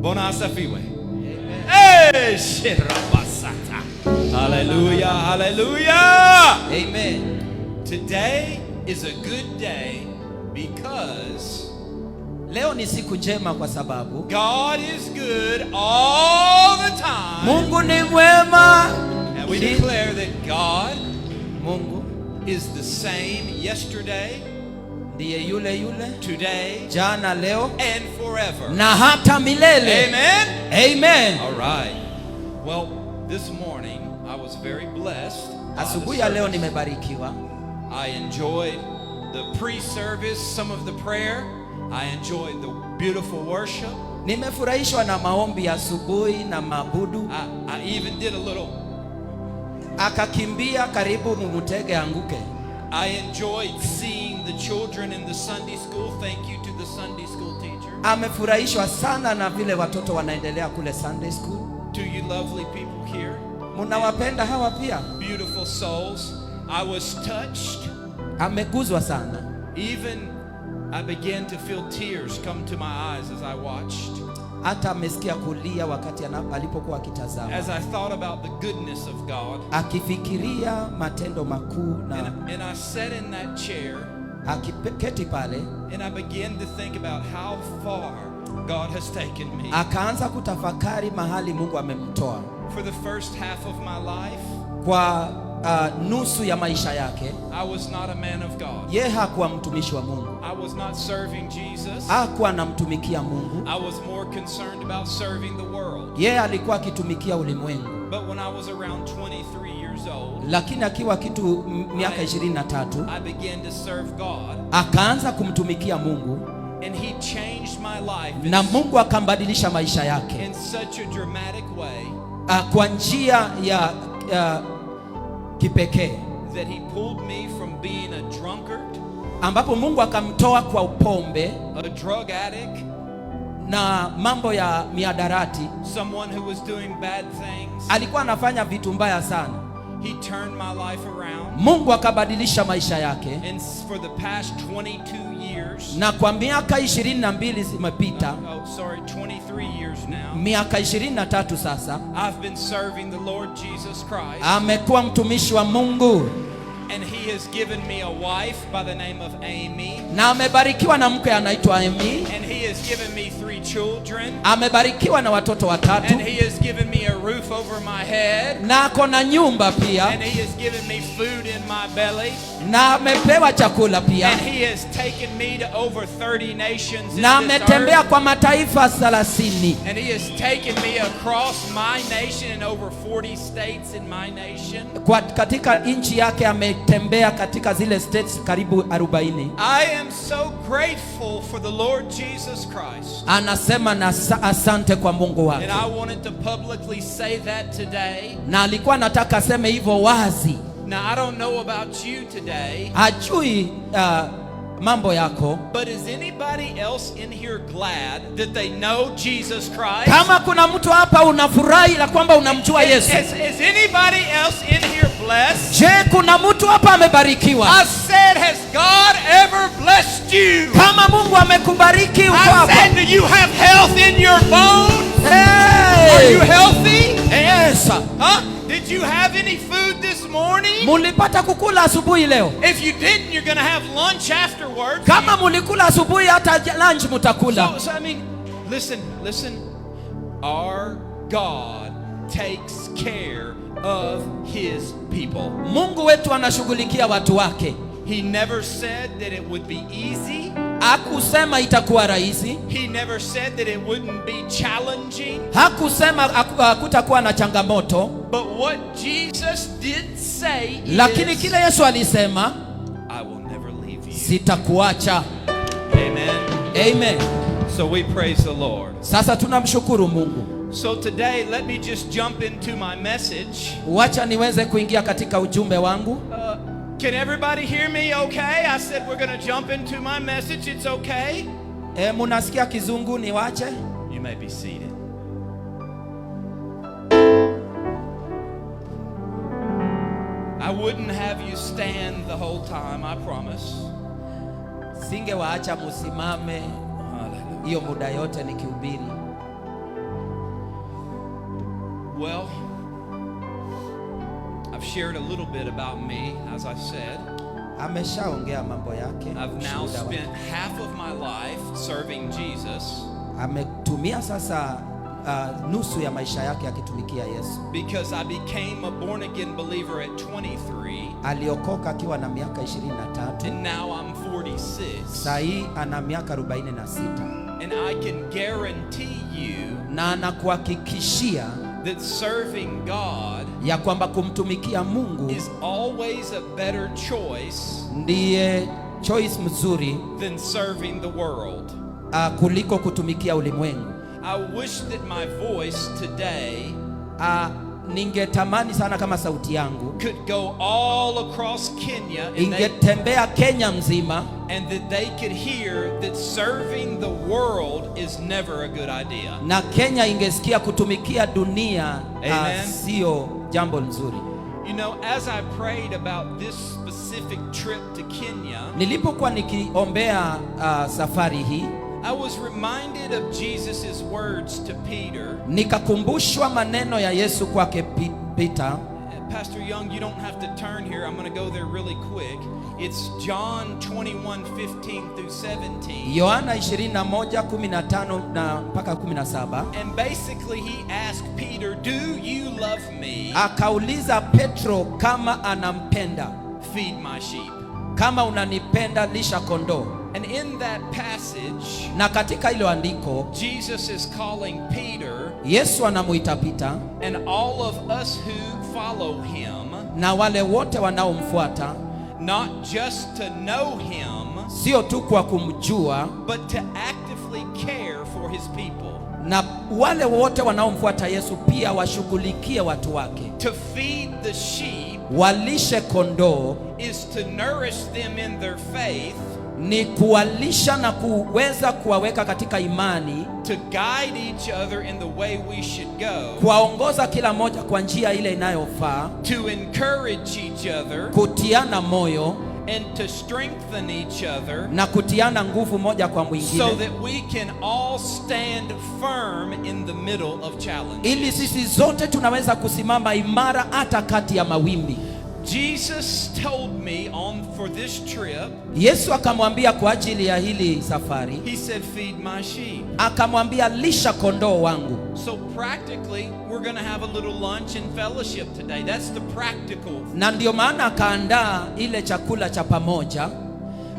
Bwana asifiwe. Hey, shirabasata. Hallelujah, hallelujah. Amen. Today is a good day because leo ni siku njema kwa sababu God is good all the time. Mungu ni mwema. And we declare that God Mungu is the same yesterday, ndiye yule today, jana, leo and forever. na hata milele. Amen. Amen. All right. Well, this morning I was very blessed. Asubuhi ya leo nimebarikiwa. I enjoyed the pre-service, some of the prayer. I enjoyed the beautiful worship. Nimefurahishwa na maombi ya asubuhi na mabudu. I even did a little. Akakimbia karibu mumutege anguke. I enjoyed seeing the children in the Sunday school. Thank you to the Sunday school teacher. Amefurahishwa sana na vile watoto wanaendelea kule Sunday school. To you lovely people here. Munawapenda hawa pia. Beautiful souls. I was touched. Ameguzwa sana. Even I began to feel tears come to my eyes as I watched. Hata amesikia kulia wakati alipokuwa akitazama. As I thought about the goodness of God. Akifikiria matendo makuu na and I sat in that chair. Akiketi pale. And I began to think about how far God has taken me. Akaanza kutafakari mahali Mungu amemtoa. For the first half of my life. Kwa nusu ya maisha yake. I was not a man of God. Yeye hakuwa mtumishi wa Mungu. I was not serving Jesus. Hakuwa anamtumikia Mungu. I was more concerned about serving the world. Yeye alikuwa akitumikia ulimwengu. But when I was around 23 years old, lakini akiwa kitu miaka 23, I began to serve God. Akaanza kumtumikia Mungu. And he changed my life. Na Mungu akambadilisha maisha yake. In such a dramatic way. Kwa njia ya kipekee. That he pulled me from being a drunkard. Ambapo Mungu akamtoa kwa upombe. A drug addict. Na mambo ya miadarati. Someone who was doing bad things. Alikuwa anafanya vitu mbaya sana. He turned my life around. Mungu akabadilisha maisha yake. And for the past 22 years. Na kwa miaka 22 zimepita. 23 years now. Miaka 23 sasa. I've been serving the Lord Jesus Christ. Amekuwa mtumishi wa Mungu. And he has given me a wife by the name of Amy. Na amebarikiwa na mke anaitwa Amy. And he has given me 3 children. Amebarikiwa na watoto 3. And he has given me a roof over my head. Na ako na nyumba pia. And he has given me food in my belly. Na amepewa chakula pia. And he has taken me to over 30 nations in na this ametembea earth. Kwa mataifa 30. And he has taken me across my nation in over 40 states in my nation. Kwa katika nchi yake ametembea katika zile states karibu 40. I am so grateful for the Lord Jesus Christ. Anasema na asante kwa Mungu wake. And I wanted to publicly say that today. Na alikuwa anataka aseme hivyo wazi. Now I don't know about you today. Hajui mambo yako. But is anybody else in here glad that they know Jesus Christ? Kama kuna mtu hapa unafurahi la kwamba unamjua Yesu. Is anybody else in here blessed? Je, kuna mtu hapa amebarikiwa? I said, has God ever blessed you? Kama Mungu amekubariki uko hapa. I said, do you have health in your bones? Hey! Are you healthy? Yes. Huh? Did you have any food this morning? Mulipata kukula asubuhi leo? If you didn't, you're going to have lunch afterwards. Kama mulikula asubuhi hata lunch mutakula. So I mean, listen. Our God takes care of his people. Mungu wetu anashughulikia watu wake. He never said that it would be easy. Hakusema itakuwa rahisi. He never said that it wouldn't be challenging. Hakusema hakutakuwa na changamoto. But what Jesus did say lakini kile Yesu alisema, I will never leave you. Sitakuacha. Amen. Amen. So we praise the Lord. Sasa tunamshukuru Mungu. So today let me just jump into my message. Wacha niweze kuingia katika ujumbe wangu. Can everybody hear me okay? I said we're going to jump into my message. It's okay? Munasikia kizungu niwache? You may be seated. I wouldn't have you stand the whole time, I promise. Singewaacha musimame hiyo muda yote nikihubiri. Well, I've shared a little bit about me, as I said. Ameshaongea mambo yake. I've now ushuhuda wake. spent half of my life serving Jesus Ametumia sasa nusu ya maisha yake akitumikia Yesu. because I became a born-again believer at 23, Aliokoka akiwa na miaka 23. and now I'm 46. Sahii ana miaka 46. And I can guarantee you Na anakuhakikishia that serving God ya kwamba kumtumikia Mungu is always a better choice ndiye choice mzuri than serving the world. kuliko kutumikia ulimwengu. I wish that my voice today Ningetamani sana kama sauti yangu could go all across Kenya ingetembea Kenya mzima, and that they could hear that serving the world is never a good idea. na Kenya ingesikia kutumikia dunia Amen. sio jambo nzuri. You know, as I prayed about this specific trip to Kenya, Nilipokuwa nikiombea safari hii, I was reminded of Jesus' words to Peter. nikakumbushwa maneno ya Yesu kwake Peter. Pastor Young, you don't have to turn here. I'm going to go there really quick. It's John 21:15 through 17. Yohana 21:15 na mpaka 17. And basically he asked Peter, "Do you love me? Akauliza Petro kama anampenda. Feed my sheep." Kama unanipenda, lisha kondoo. And in that passage, Na katika hilo andiko Jesus is calling Peter Yesu anamuita Peter and all of us who follow him, na wale wote wanaomfuata, not just to know him, sio tu kwa kumjua, but to actively care for his people. na wale wote wanaomfuata Yesu pia washughulikie watu wake. To feed the sheep Walishe kondoo is to nourish them in their faith, ni kuwalisha na kuweza kuwaweka katika imani, to guide each other in the way we should go, kuwaongoza kila moja kwa njia ile inayofaa, to encourage each other, kutiana moyo and to strengthen each other, na kutiana nguvu moja kwa so mwingine, that we can all stand firm in the middle of challenges. ili sisi zote tunaweza kusimama imara hata kati ya mawimbi. Jesus told me for this trip, Yesu akamwambia kwa ajili ya hili safari, he said, "Feed my sheep." akamwambia lisha kondoo wangu. So practically, we're going to have a little lunch and fellowship today. That's the practical. Na ndio maana akaandaa ile chakula cha pamoja.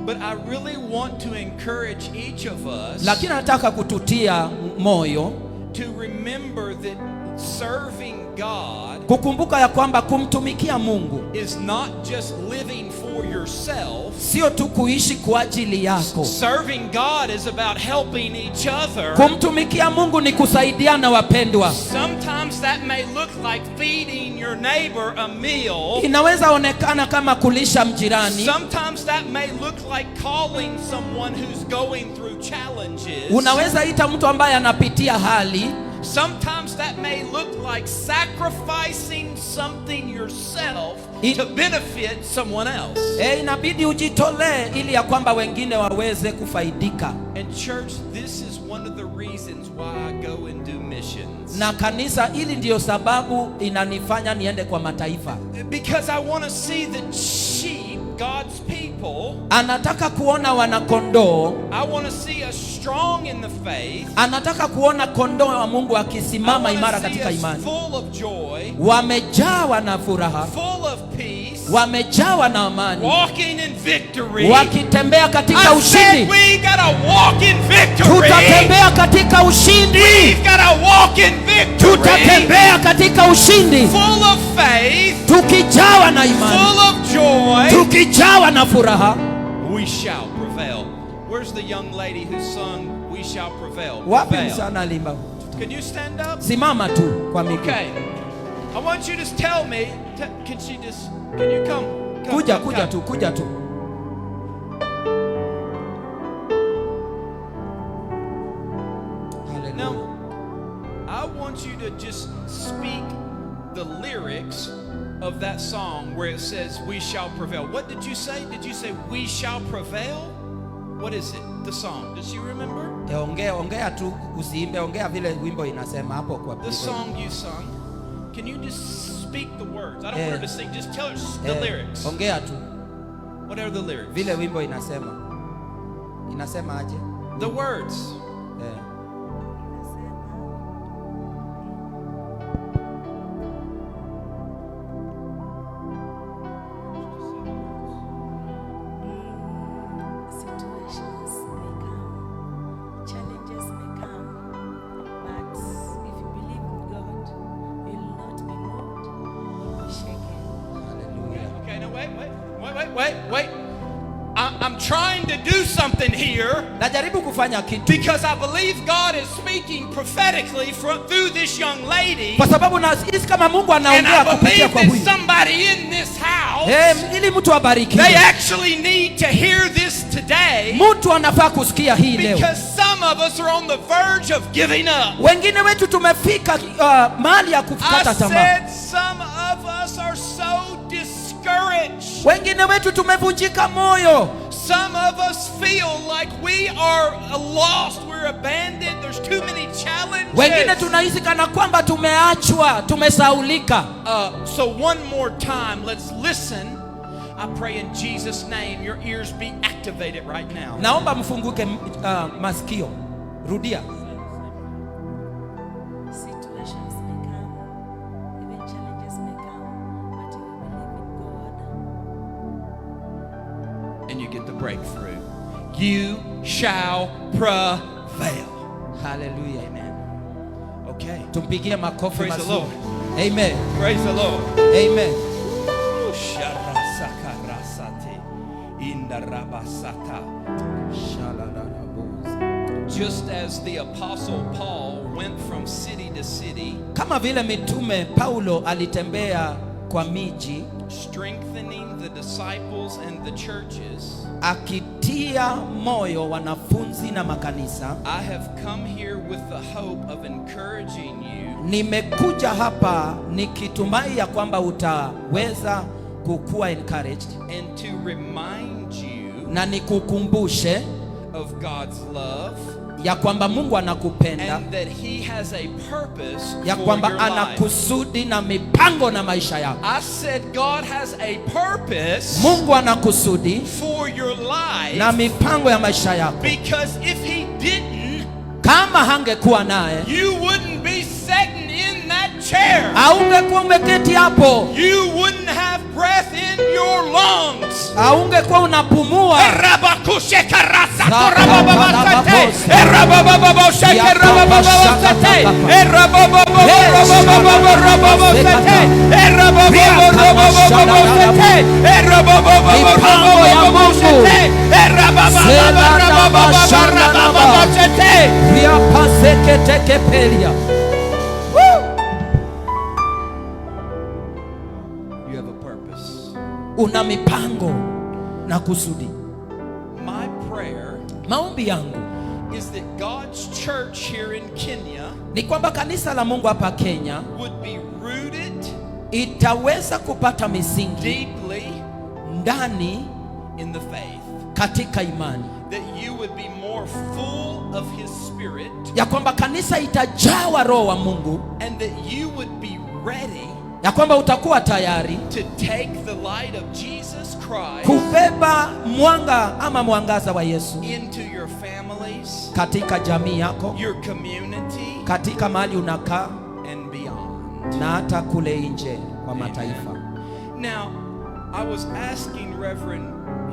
But I really want to encourage each of us, Lakini nataka kututia moyo to remember that serving God kukumbuka ya kwamba kumtumikia Mungu is not just living for yourself. sio tu kuishi kwa ajili yako. Serving God is about helping each other. Kumtumikia Mungu ni kusaidiana, wapendwa. Sometimes that may look like feeding your neighbor a meal. Inaweza onekana kama kulisha mjirani. Sometimes that may look like calling someone who's going through challenges. Unaweza ita mtu ambaye anapitia hali. Sometimes that may look like sacrificing something yourself to benefit someone else. Inabidi ujitolee ili ya kwamba wengine waweze kufaidika. And church, this is one of the reasons why I go and do missions. Na kanisa, hili ndiyo sababu inanifanya niende kwa mataifa. Because I want to see the sheep, God's people. Anataka kuona wanakondoo. I want to see us strong in the faith. Anataka kuona kondoo wa Mungu akisimama imara katika imani. Full of joy. Wamejawa na furaha. Full of peace. Wamejawa na amani. Walking in victory. Wakitembea katika ushindi. We gotta walk in victory. Tutatembea katika ushindi. We've gotta walk in victory. Tutatembea katika ushindi. Full of faith. Tukijawa na imani. Full of joy. Tukijawa na furaha. We shall prevail. Where's the young lady who sung "We Shall Prevail"? Wapi msana alimba? Can you stand up? Simama tu kwa miguu. Okay. I want you to tell me. Can you come? Kuja tu. Now, I want you to just speak the lyrics of that song where it says "We shall prevail." What did you say? Did you say "We shall prevail"? What is it? The song. Does you remember? Ongea tu, usiimbe, ongea vile wimbo inasema hapo kwa The song you sung. can you just speak the words? I don't want her to sing. Just tell her the lyrics. Ongea tu. What are the lyrics? Vile wimbo inasema. Inasema aje? The words. Wait. I'm trying to do something here. Najaribu kufanya kitu. Because I believe God is speaking prophetically through this young lady. Kwa sababu nahisi kama Mungu anaongea kupitia kwa huyu. And I believe that somebody in this house, ili mtu abariki. They actually need to hear this today. Mtu anafaa kusikia hii leo. Because some of us are on the verge of giving up. Wengine wetu tumefika mahali ya kukata tamaa. I said some of us are so discouraged. Wengine wetu tumevunjika moyo. Some of us feel like we are lost, we're abandoned, there's too many challenges. Wengine tunahisi kana kwamba tumeachwa, tumesaulika. So one more time, let's listen. I pray in Jesus' name your ears be activated right now. Naomba mfunguke masikio. Rudia. Situations may come, even challenges may come, but if you believe in God, and you get the breakthrough, you shall prevail. Hallelujah. Amen. Okay. Tumpigie makofi. Praise the Lord. Amen. Praise the Lord. Amen. Just as the apostle Paul went from city to city, kama vile mitume Paulo alitembea kwa miji, strengthening the disciples and the churches, akitia moyo wanafunzi na makanisa. I have come here with the hope of encouraging you. Nimekuja hapa nikitumai ya kwamba utaweza kukuwa encouraged, and to remind you na nikukumbushe of God's love, ya kwamba Mungu anakupenda, and that he has a purpose ya for kwamba your ana life. kusudi na mipango na maisha yako. I said God has a purpose Mungu ana kusudi for your life, na mipango ya maisha yako. because if he didn't, Kama hangekuwa naye, you wouldn't be sitting in that chair. haungekuwa umeketi hapo, You wouldn't have breath in your lungs. haungekuwa unapumua. You have a purpose. Una mipango na kusudi. My prayer Maombi yangu is that God's church here in Kenya ni kwamba kanisa la Mungu hapa Kenya would be rooted itaweza kupata misingi deeply ndani in the faith, katika imani, that you would be more full of his spirit, ya kwamba kanisa itajawa roho wa Mungu, and that you would be ready ya kwamba utakuwa tayari to take the light of Jesus Christ kubeba mwanga ama mwangaza wa Yesu into your families, katika jamii yako, your community, katika mahali unakaa and beyond. na hata kule nje kwa mataifa. Now, I was asking Reverend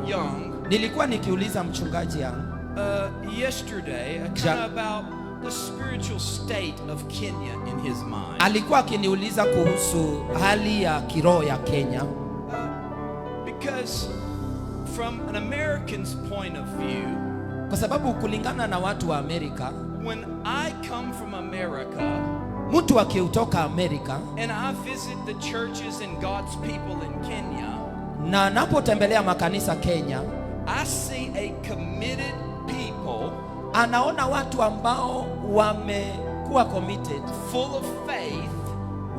Young Nilikuwa nikiuliza mchungaji yangu yesterday kind of about the spiritual state of Kenya in his mind. alikuwa akiniuliza kuhusu hali ya kiroho ya Kenya, Because from an American's point of view, kwa sababu kulingana na watu wa Amerika, when I come from America mtu akiutoka Amerika and I visit the churches and God's people in Kenya, na anapotembelea makanisa Kenya, I see a committed people, anaona watu ambao wamekuwa committed, full of faith,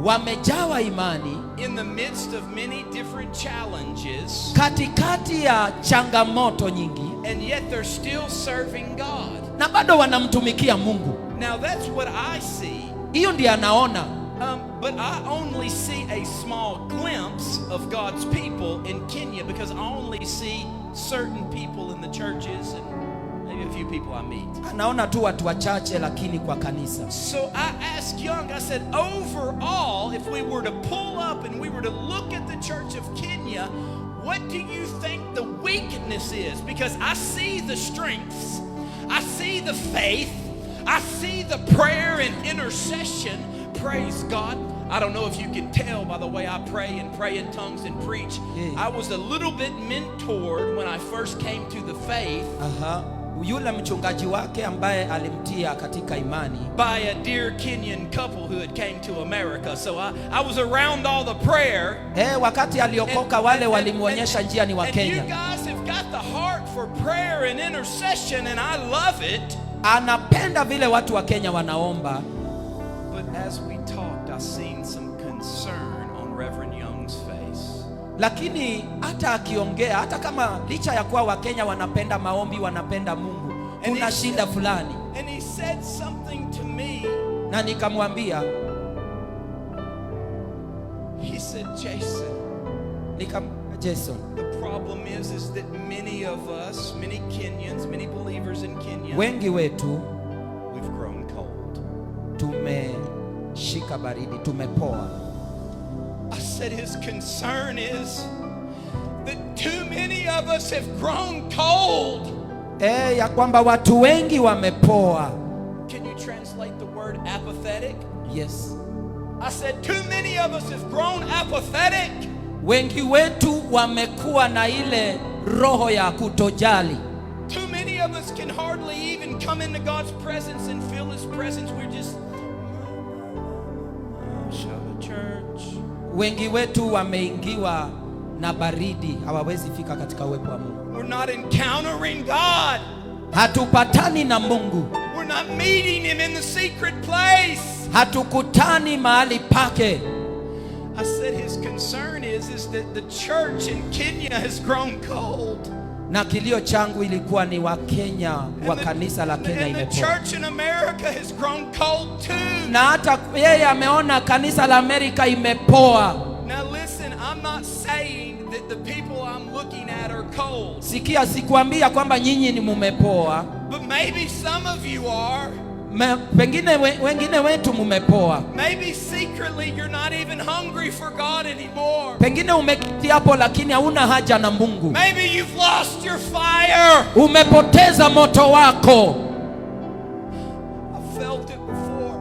wamejawa imani in the midst of many different challenges, katikati ya changamoto nyingi, and yet they're still serving God. na bado wanamtumikia Mungu. Now that's what I see. Hiyo ndiyo anaona. But I only see a small glimpse of God's people in Kenya because I only see certain people in the churches and maybe a few people I meet. Anaona tu watu wachache lakini kwa kanisa. So I asked Young, I said, overall, if we were to pull up and we were to look at the church of Kenya, what do you think the weakness is? Because I see the strengths, I see the faith, I see the prayer and intercession. Praise God. I don't know if you can tell by the way I pray in tongues and preach. Yeah. I was a little bit mentored when I first came to the faith. Yule mchungaji wake ambaye alimtia katika imani By a dear Kenyan couple who had came to America. So I was around all the prayer. Wakati aliokoka wale walimuonyesha njia ni wa And you Kenya. guys have got the heart for prayer and intercession and I love it. Anapenda vile watu wa Kenya wanaomba. But as we talked, I seen some concern on Reverend Young's face. Lakini hata akiongea, hata kama licha ya kuwa Wakenya wanapenda maombi, wanapenda Mungu, kuna shida fulani. And he said something to me. Na nikamwambia, he said, Jason, Jason, the problem is that many of us, many Kenyans, many believers in Kenya, wengi wetu we've grown cold. Tumeshika baridi, tumepoa. I said his concern is that too many of us have grown cold. Ya kwamba watu wengi wamepoa. Can you translate the word apathetic? Yes. I said too many of us have grown apathetic. Wengi wetu wamekuwa na ile roho ya kutojali. Too many of us can hardly even come into God's presence and feel His presence. We're just show the church. Wengi wetu wameingiwa na baridi, hawawezi fika katika uwepo wa Mungu. We're not encountering God. Hatupatani na Mungu. We're not meeting Him in the secret place. Hatukutani mahali pake. I said his concern is that the church in Kenya has grown cold. Na kilio changu ilikuwa ni wa Kenya, wa kanisa la Kenya And the imepoa. church in America has grown cold too. Na hata yeye ameona kanisa la Amerika imepoa. Now listen, I'm not saying that the people I'm looking at are cold. Sikia, sikuambia kwamba nyinyi ni mumepoa. But maybe some of you are. Pengine wengine wetu mumepoa. Maybe secretly you're not even hungry for God anymore. Pengine umeketi hapo lakini hauna haja na Mungu. Maybe you've lost your fire. Umepoteza moto wako. I felt it before.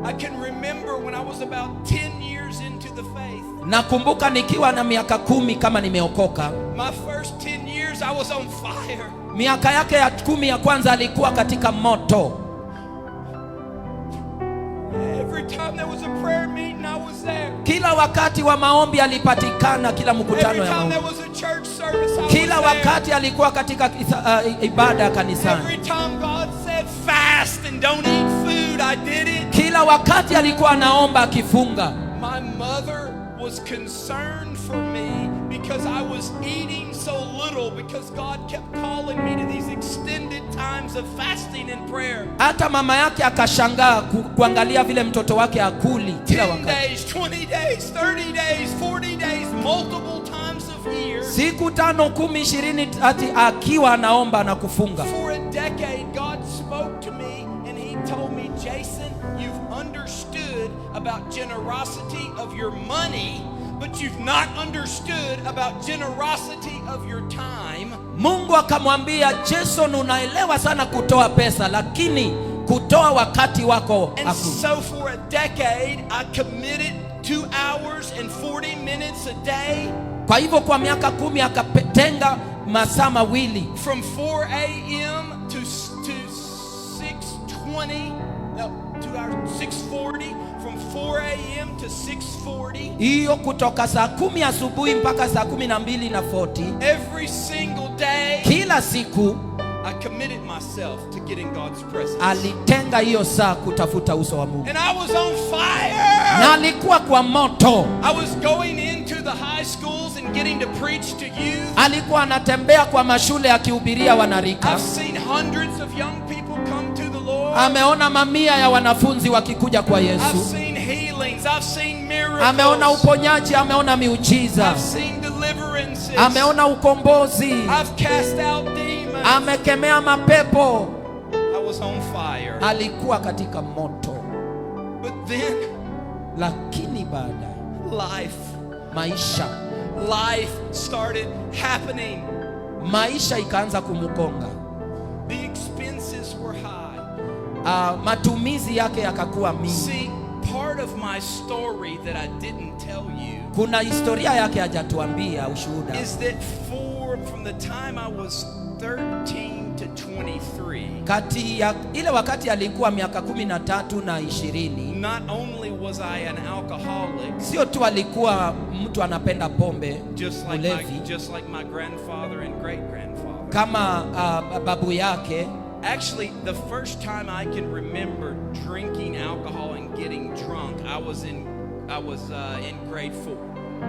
I can remember when I was about 10 years into the faith. Nakumbuka nikiwa na miaka 10 kama nimeokoka. My first 10 years I was on fire. Miaka yake ya 10 ya kwanza alikuwa katika moto. Every time there was a prayer meeting, I was there. Kila wakati wa maombi alipatikana, kila mkutano Every ya time there maombi. was a church service, I was Kila there. wakati alikuwa katika ibada kanisani. Every time God said fast and don't eat food, I did it. Kila wakati alikuwa anaomba akifunga. My mother was concerned for me because I was eating so little, because God kept calling me to these extended times of fasting and prayer. Hata mama yake akashangaa kuangalia vile mtoto wake akuli kila 10 wakati. days, 20 days, 30 days, 40 days, multiple times of years. Siku 5, 10, 20 ati akiwa anaomba na kufunga. For a decade, God spoke to me and He told me, Jason, you've understood about generosity of your money, but you've not understood about generosity of your time. Mungu akamwambia, Jason, unaelewa sana kutoa pesa lakini kutoa wakati wako And so for a decade, I committed 2 hours and 40 minutes a day. Kwa hivyo kwa miaka 10 akatenga masaa mawili. From 4 a.m. to 6:20, no, 2 hours, 6:40. From 4 a.m. to 6:40. Hiyo kutoka saa 10 asubuhi mpaka saa 12:40. Every single day. Kila siku I committed myself to getting God's presence. alitenga hiyo saa kutafuta uso wa Mungu. And I was on fire. Na alikuwa kwa moto. I was going into the high schools and getting to preach to youth. Alikuwa anatembea kwa mashule akihubiria wanarika. I've seen hundreds of young people come to the Lord. Ameona mamia ya wanafunzi wakikuja kwa Yesu. I've seen healing healings. I've seen Ameona miracles. uponyaji, ameona miujiza, I've seen deliverances. ameona ukombozi, I've cast out demons. amekemea mapepo. I was on fire. Alikuwa katika moto, But then lakini baadaye life started happening. maisha ikaanza kumgonga. The expenses were high. Matumizi yake yakakuwa mingi. See, part of my story that I didn't tell you Kuna historia yake hajatuambia ushuhuda. is that from the time I was 13 to 23, Kati ya ile wakati alikuwa miaka 13 na 20, not only was I an alcoholic, sio tu alikuwa mtu anapenda pombe, just like my grandfather and great grandfather. kama babu yake. Actually, the first time I can remember drinking alcohol and getting drunk, I was in grade 4.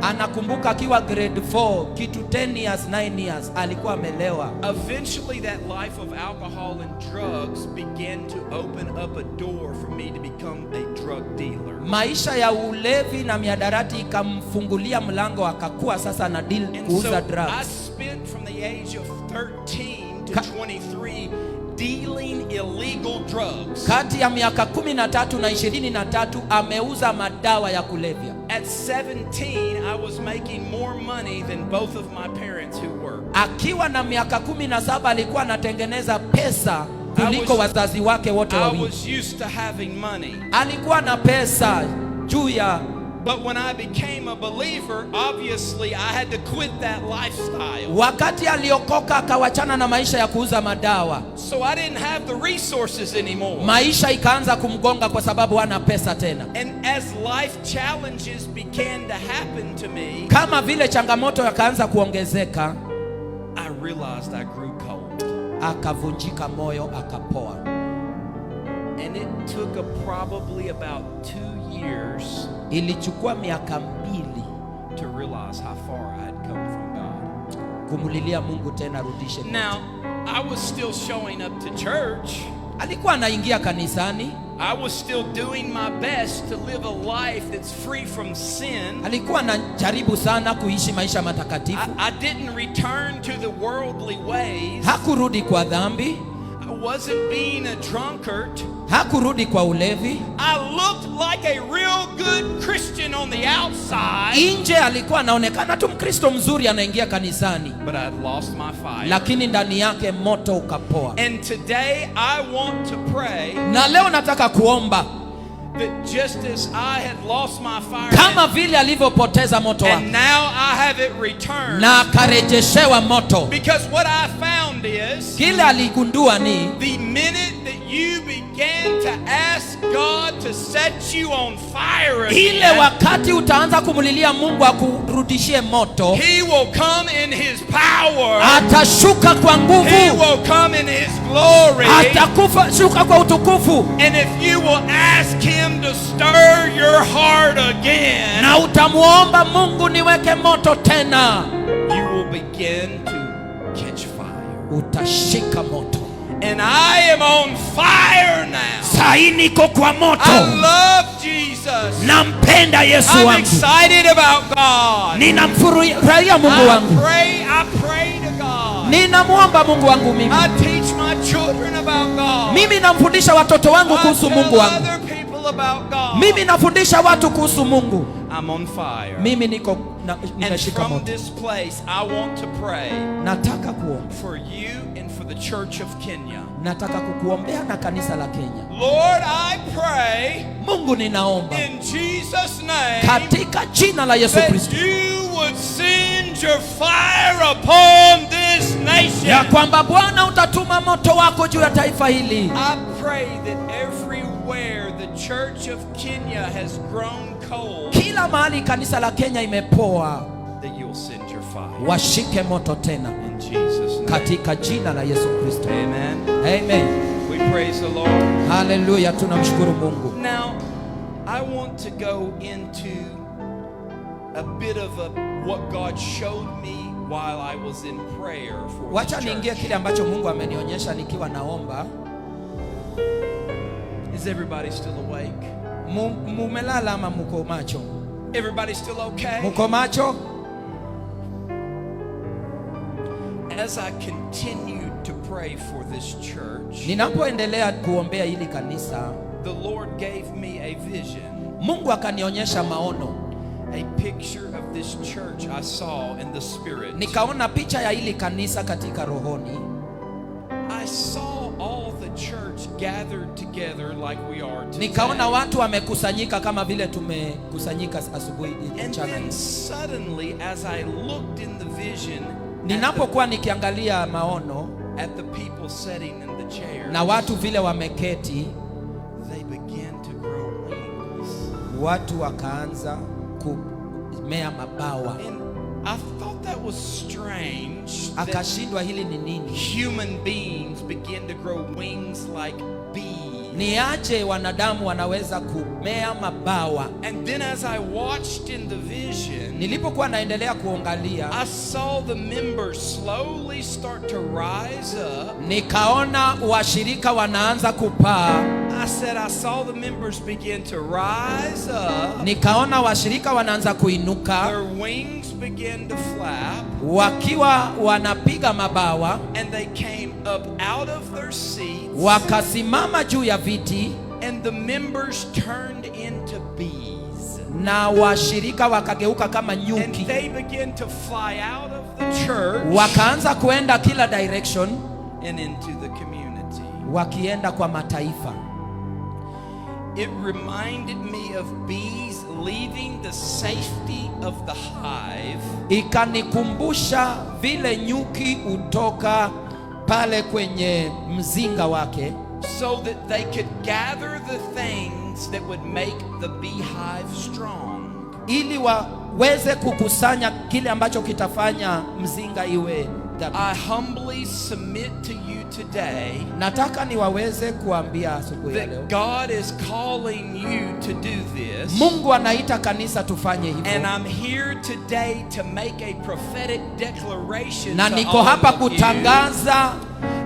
Anakumbuka akiwa grade 4, kitu 10 years 9 years alikuwa amelewa. Eventually that life of alcohol and drugs began to open up a door for me to become a drug dealer. Maisha ya ulevi na miadarati ikamfungulia mlango, akakuwa sasa na deal kuuza I drugs. spent from the age of 13 to 23 dealing illegal drugs. Kati ya miaka 13 na 23 ameuza madawa ya kulevya. At 17, I was making more money than both of my parents who worked. Akiwa na miaka 17 alikuwa anatengeneza pesa kuliko wazazi wake wote I wawili. was used to having money. Alikuwa na pesa juu ya. But when I became a believer, obviously I had to quit that lifestyle. Wakati aliokoka akawachana na maisha ya kuuza madawa. So I didn't have the resources anymore. Maisha ikaanza kumgonga kwa sababu hana pesa tena. And as life challenges began to happen to me, Kama vile changamoto yakaanza kuongezeka, I realized I grew cold. akavunjika moyo, akapoa. And it took probably about 2 years Ilichukua miaka 2 to realize how far I had come from God. kumulilia Mungu tena rudishe. Now, I was still showing up to church. Alikuwa anaingia kanisani, I was still doing my best to live a life that's free from sin. alikuwa anajaribu sana kuishi maisha matakatifu. I didn't return to the worldly ways. Hakurudi kwa dhambi, I wasn't being a drunkard. hakurudi kwa ulevi. I looked like a real good Christian on the outside, Nje alikuwa anaonekana tu Mkristo mzuri anaingia kanisani, but I had lost my fire. lakini ndani yake moto ukapoa. And today I want to pray Na leo nataka kuomba that just as I had lost my fire kama vile alivyopoteza moto and wake now I have it returned, na akarejeshewa moto. because what I found is Kile aligundua ni the minute that you began to ask God to set you on fire ile again, wakati utaanza kumulilia Mungu akurudishie moto, He will come in His power. atashuka kwa nguvu, He will come in His glory. shuka kwa utukufu, And if you will ask Him to stir your heart again, na utamuomba Mungu niweke moto tena, you will begin to catch fire. utashika moto. And I am on fire now. Sai niko kwa moto, I love Jesus. nampenda Yesu I'm wangu, excited about God. ninamfurahia Mungu I wangu, pray to God. ninamuomba Mungu wangu. I teach my children about God. Mimi namfundisha watoto wangu I kuhusu tell Mungu wangu. other people about God. Mimi nafundisha watu kuhusu Mungu. I'm on fire. Mimi And nimeshika from moto. this place, I want to pray Nataka kuomba, for you and for the Church of Kenya. nataka kukuombea na kanisa la Kenya. Lord, I pray Mungu, ninaomba in Jesus' name katika jina la Yesu that Kristo you would send your fire upon this nation. ya kwamba Bwana utatuma moto wako juu ya taifa hili. I pray that everywhere the Church of Kenya has grown cold, Kila mahali kanisa la Kenya imepoa, that you'll send your fire. washike moto tena In Jesus' name. katika jina la Yesu Kristo. Amen. Amen. We praise the Lord. Haleluya, tunamshukuru Mungu. Now, I want to go into a bit of what God showed me while I was in prayer for Wacha this niingie church. kile ambacho Mungu amenionyesha nikiwa naomba. Is everybody still awake? Mumelala ama muko macho? Everybody still okay? Muko macho? As I continued to pray for this church, Ninapoendelea kuombea hili kanisa, the Lord gave me a vision, Mungu akanionyesha maono. a picture of this church I saw in the spirit. Nikaona picha ya hili kanisa katika rohoni. I saw all the church gathered together like we are today. Nikaona watu wamekusanyika kama vile tumekusanyika asubuhi And mchana. then suddenly, as I looked in the vision Ninapokuwa nikiangalia maono at the people sitting in the chairs, na watu vile wameketi, they began to grow wings. watu wakaanza kumea mabawa. And I thought that was strange. That Akashindwa hili ni nini? human beings begin to grow wings like bees. Ni aje wanadamu wanaweza kumea mabawa? And then as I watched in the vision, Nilipokuwa naendelea kuangalia, I saw the members slowly start to rise up. nikaona washirika wanaanza kupaa. I said I saw the members begin to rise up. Nikaona washirika wanaanza kuinuka Their wings began to flap, wakiwa wanapiga mabawa, and they came up out of their seats, wakasimama juu ya viti, and the members turned into bees. na washirika wakageuka kama And nyuki, they began to fly out of the church wakaanza kuenda kila direction, and into the community. wakienda kwa mataifa. It reminded me of bees leaving the safety of the hive Ikanikumbusha vile nyuki hutoka pale kwenye mzinga wake, so that they could gather the things that would make the beehive strong. ili waweze kukusanya kile ambacho kitafanya mzinga iwe dhabiti. I humbly submit to you today Nataka niwaweze kuambia asubuhi ya leo, that God is calling you to do this. Mungu anaita kanisa tufanye And hivyo, I'm here today to make a prophetic declaration na to niko all hapa of you kutangaza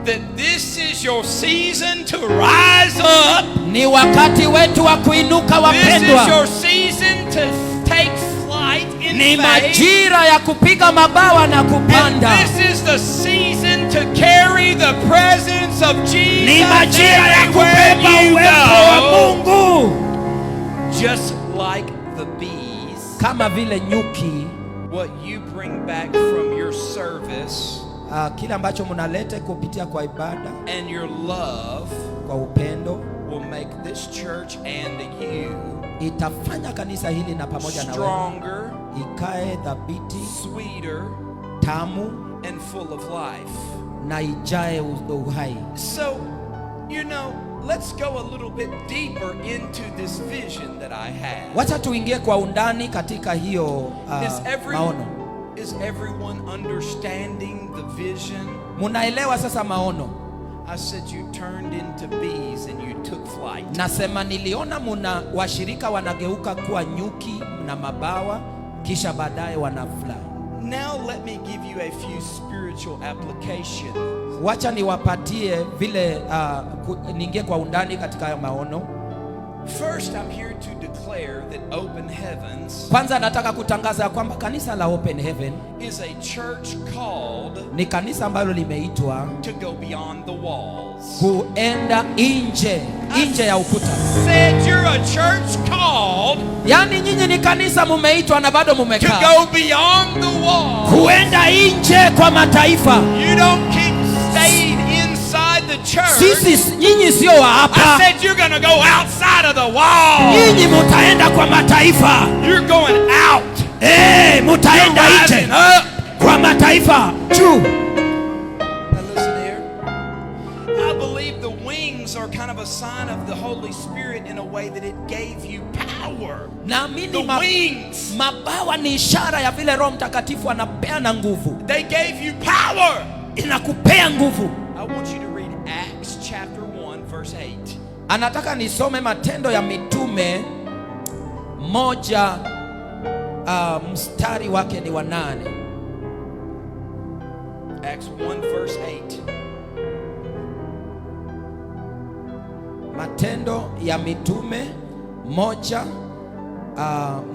that this is your season to rise up. ni wakati wetu wa kuinuka, This wapendwa. is your season to take flight in Ni faith. majira ya kupiga mabawa na kupanda. And this is the season to carry the presence of Jesus Ni majira ya everywhere kubeba you uwepo wa go. Mungu, Just like the bees, kama vile nyuki. what you bring back from your service Kile ambacho mnalete kupitia kwa ibada, and your love kwa upendo, will make this church and you itafanya kanisa hili na pamoja na wewe stronger, ikae thabiti, sweeter, tamu and full of life. na ijae uhai. So, let's go a little bit deeper into this vision that I have. Wacha tuingie kwa undani katika hiyo maono. Is everyone understanding the vision? Munaelewa sasa maono? I said you turned into bees and you took flight. Nasema niliona washirika wanageuka kuwa nyuki na mabawa, kisha baadaye wanafly. Now let me give you a few spiritual applications. Wacha niwapatie vile niingie kwa undani katika hayo maono. First, I'm here to declare that Open Heavens Kwanza nataka kutangaza kwamba kanisa la Open Heaven is a church called ni kanisa ambalo limeitwa to go beyond the walls. kuenda nje ya ukuta. Said you're a church called Yaani nyinyi ni kanisa mumeitwa na bado to mumekaa go beyond the walls. kuenda nje kwa mataifa. You don't keep staying inside the church. Nyinyi sio wa I hapa. said you're going to go outside of the wall. Nyinyi mutaenda kwa mataifa. You're going out. Mutaenda You're nje rising up. kwa mataifa juu. Now listen here. I believe the wings are kind of a sign of the Holy Spirit in a way that it gave you power. Naamini The wings, mabawa ni ishara ya vile Roho Mtakatifu anapeana nguvu. they gave you power. Inakupea nguvu. I want you to read Acts chapter 1 verse 8. Anataka nisome Matendo ya Mitume 1 mstari wake ni wa 8. Acts 1 verse 8. Matendo ya Mitume 1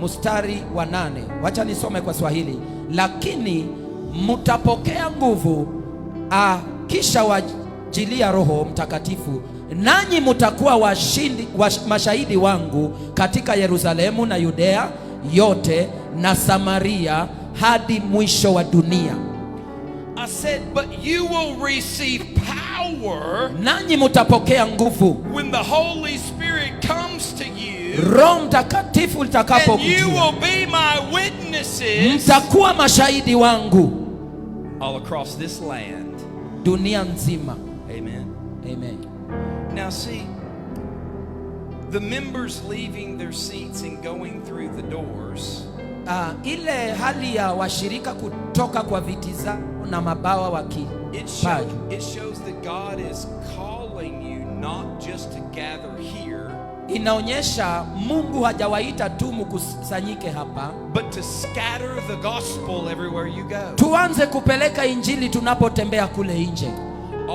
mstari wa 8. Wacha nisome kwa Swahili. Lakini mtapokea nguvu kisha wajilia Roho Mtakatifu, nanyi mtakuwa mashahidi wangu katika Yerusalemu na Yudea yote na Samaria hadi mwisho wa dunia. I said, but you will receive power Nanyi mtapokea nguvu when the Holy Spirit comes to you, Roho Mtakatifu and you utakapokujia. will be my witnesses Mtakuwa mashahidi wangu all across this land. dunia nzima. Amen. Amen. Now see, the members leaving their seats and going through the doors, Ile hali ya washirika kutoka kwa viti zao na mabawa it shows that God is calling you not just to gather here, inaonyesha Mungu hajawaita tu mkusanyike hapa, but to scatter the gospel everywhere you go. tuanze kupeleka injili tunapotembea kule nje.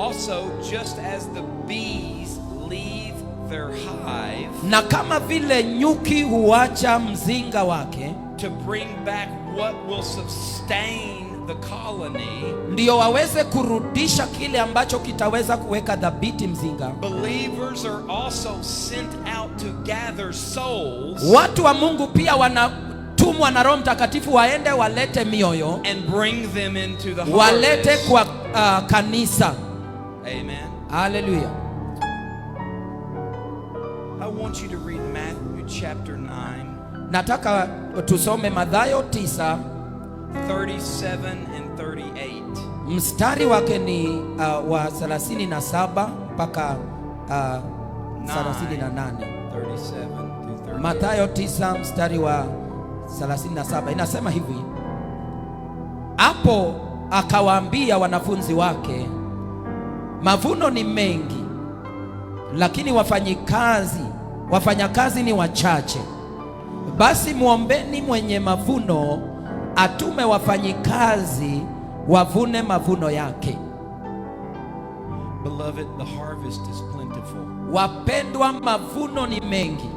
Also, just as the bees leave their hive Na kama vile nyuki huacha mzinga wake to bring back what will sustain the colony, ndio waweze kurudisha kile ambacho kitaweza kuweka dhabiti mzinga, believers are also sent out to gather souls watu wa Mungu pia wanatumwa na Roho Mtakatifu waende walete mioyo, and bring them into the walete harvest. kwa kanisa. Amen. Haleluya. I want you to read Matthew chapter 9, Nataka tusome Mathayo 9 37 and 38. mstari wake ni wa 37 mpaka 38. 37 through 38. Mathayo 9 mstari wa 37 inasema hivi: hapo akawaambia wanafunzi wake, mavuno ni mengi, lakini wafanyakazi ni wachache. Basi muombeni mwenye mavuno atume wafanyikazi wavune mavuno yake. Beloved, the harvest is plentiful. Wapendwa, mavuno ni mengi.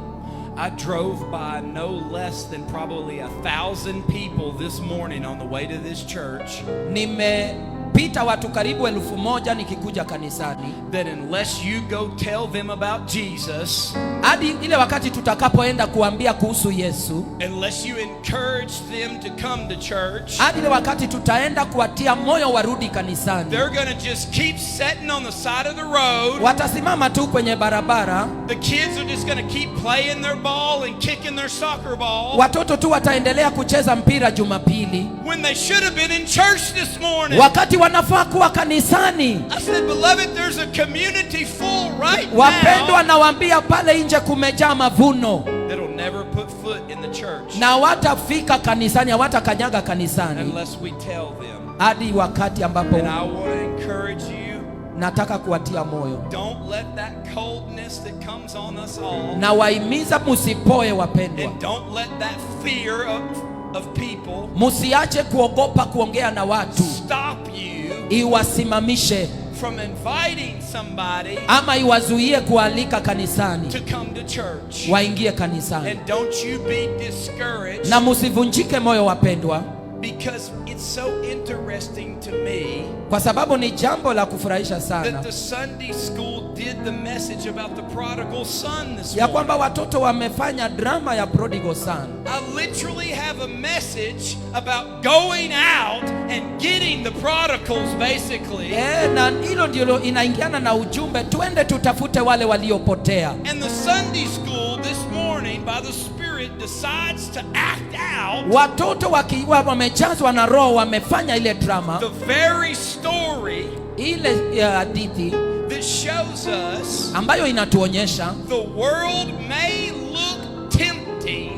I drove by no less than probably 1,000 people this morning on the way to this church. Nimepita watu karibu 1000 nikikuja kanisani. That unless you go tell them about Jesus, Hadi ile wakati tutakapoenda kuambia kuhusu Yesu, unless you encourage them to come to church, hadi ile wakati tutaenda kuwatia moyo warudi kanisani, they're going to just keep sitting on the side of the road. watasimama tu kwenye barabara. The kids are just going to keep playing their ball and kicking their soccer ball Watoto tu wataendelea kucheza mpira Jumapili, when they should have been in church this morning. wakati wanafaa kuwa kanisani. I said, beloved, there's a community full right Wapendwa, now nawaambia pale nje kumejaa mavuno, that'll never put foot in the church na watafika kanisani, hawatakanyaga kanisani unless we tell them. hadi wakati ambapo. And I want to encourage you, Nataka kuwatia moyo don't let that coldness that comes on us all, na wahimiza, musipoe wapendwa, and don't let that fear of people musiache kuogopa kuongea na watu stop you iwasimamishe from inviting somebody ama iwazuie kualika kanisani, to come to church. waingie kanisani. And don't you be discouraged, Na musivunjike moyo wapendwa, because it's so interesting to me kwa sababu ni jambo la kufurahisha that sana the Sunday school did the message about the prodigal son this ya morning. kwamba watoto wamefanya drama ya prodigal son. I literally have a message about going out and getting the prodigals, basically. Na hilo ndilo inaingiana na ujumbe, twende tutafute wale waliopotea. And the Sunday school this morning, by the Spirit, decides to act out Watoto wakiwa wamejazwa na Roho wamefanya ile drama, the very story ile ya hadithi that shows us ambayo inatuonyesha the world may look tempting,